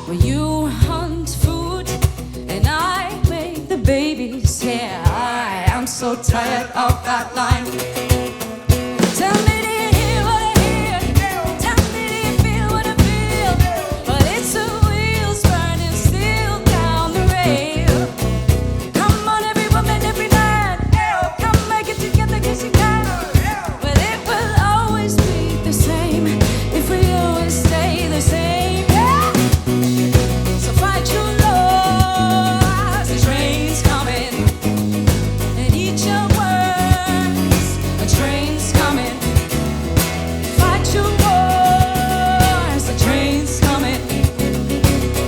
Well, you hunt food and I make the babies. Yeah, I am so tired of that line. Tell me, do you hear what I hear? Tell me, do you feel what I feel? Well, it's the wheels burning steel down the rail. Come on, every woman, every man, come make it together 'cause you can. But it will always be the same if we always stay the same. Yeah. So fight your loss, the train's coming, and eat your words, a train's coming. Fight your wars, the train's coming,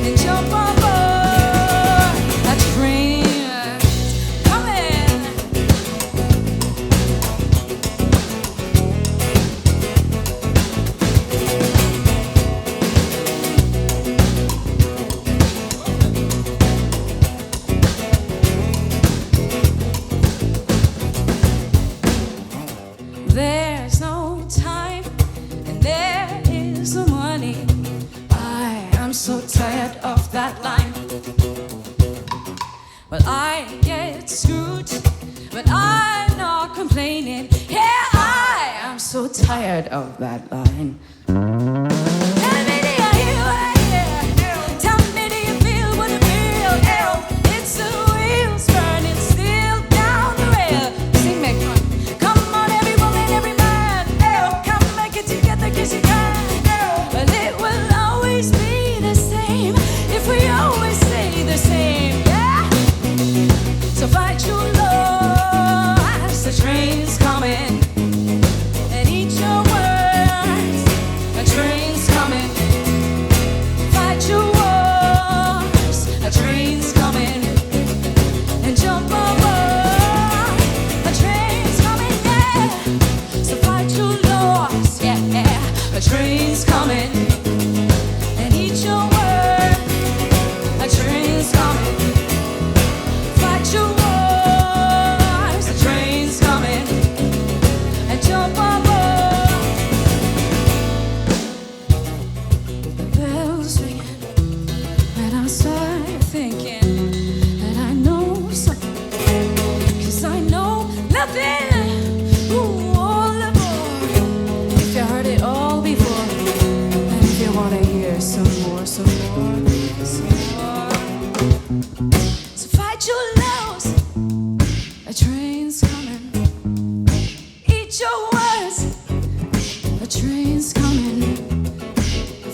and jump on board, a train's coming. There's no time and there is no money. I am so tired of that line. Well, I get screwed, but I'm not complaining. Yeah, I am so tired of that line. Tell me, do you hear what I hear? Tell me, do you feel what I feel? It's the wheels burning steel down the rail. Sing me, come on, every woman, every man, come make it together 'cause you can. But it will always be the same if we always stay the same. Yeah. So fight your loss, the train's coming, and eat your words, a train's coming. Fight your wars, a train's coming, and jump on board, a train's coming, yeah. So fight your loss, yeah, a train's coming, and eat your words, a train's coming. Fight your wars, the train's coming, and jump on board. The bells ringing, and I start thinking that I know something, 'cause I know nothing. Ooh, all the more. If you heard it all before, and if you wanna hear some more, some more, some more. So fight your lows, a train's coming. Eat your words, a train's coming.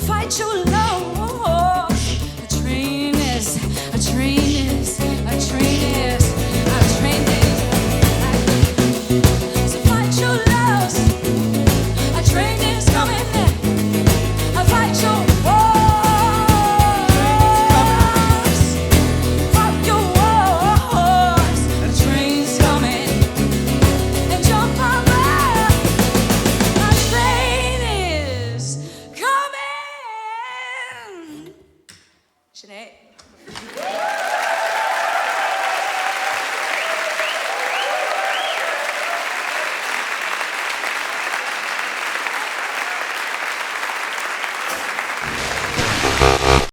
Fight your lows, a train is, a train is, a train is, a train is. So fight your lows, a train is coming. Fight your wars, fight your wars, a train's coming, and jump on board, a train is coming. Sinead.